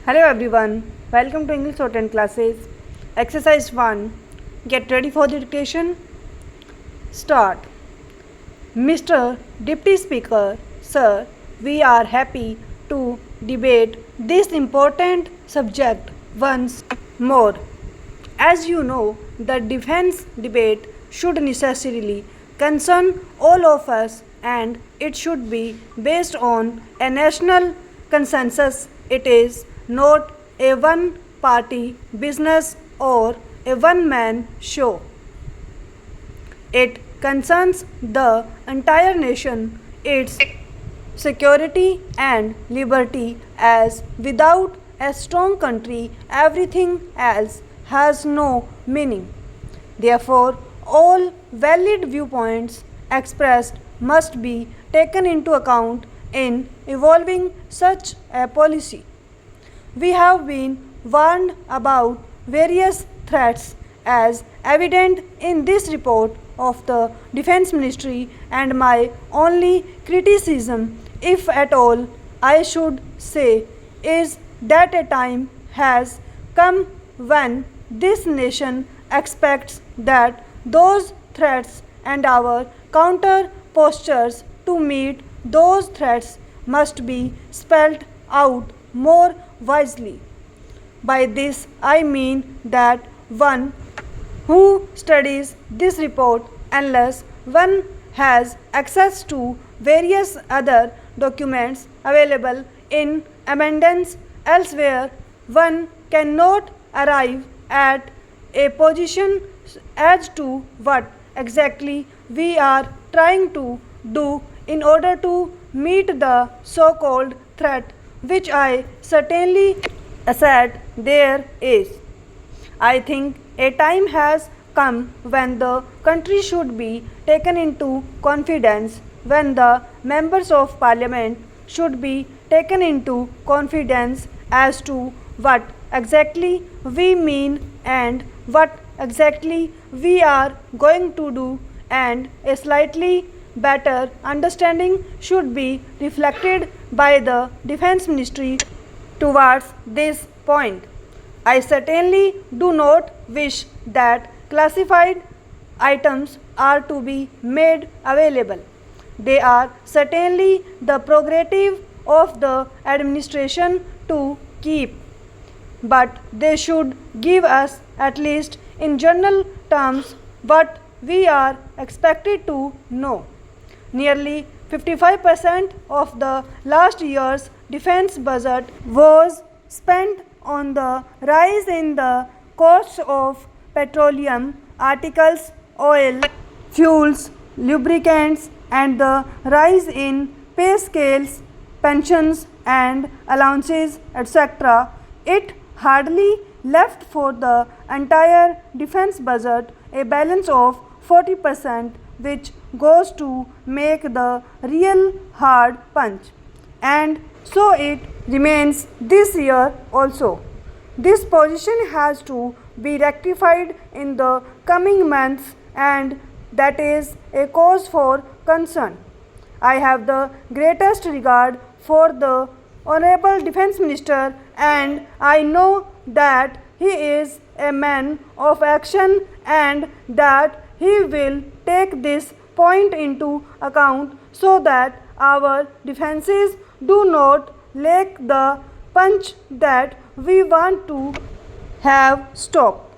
Hello everyone, welcome to English Shorthand classes. Exercise 1. Get ready for the dictation. Start. Mr. Deputy Speaker, Sir, we are happy to debate this important subject once more. As you know, the defense debate should necessarily concern all of us and it should be based on a national consensus. It is not a one party business or a one man show. It concerns the entire nation, its security and liberty, as without a strong country, everything else has no meaning. Therefore, all valid viewpoints expressed must be taken into account in evolving such a policy. We have been warned about various threats as evident in this report of the Defense Ministry, and my only criticism, if at all I should say, is that a time has come when this nation expects that those threats and our counter postures to meet those threats must be spelled out more wisely. By this I mean that one who studies this report, unless one has access to various other documents available in abundance elsewhere, one cannot arrive at a position as to what exactly we are trying to do in order to meet the so-called threat, which I certainly assert there is. I think a time has come when the country should be taken into confidence, when the members of parliament should be taken into confidence as to what exactly we mean and what exactly we are going to do, and a slightly better understanding should be reflected by the Defense Ministry towards this point. I certainly do not wish that classified items are to be made available. They are certainly the prerogative of the administration to keep, but they should give us, at least in general terms, what we are expected to know. Nearly 55% of the last year's defense budget was spent on the rise in the costs of petroleum, articles, oil, fuels, lubricants, and the rise in pay scales, pensions, and allowances, etc. It hardly left for the entire defense budget a balance of 40%, which goes to make the real hard punch. And so it remains this year also. This position has to be rectified in the coming months, and that is a cause for concern. I have the greatest regard for the Honorable Defense Minister, and I know that he is a man of action and that he will take this point into account so that our defenses do not lack the punch that we want to have stopped.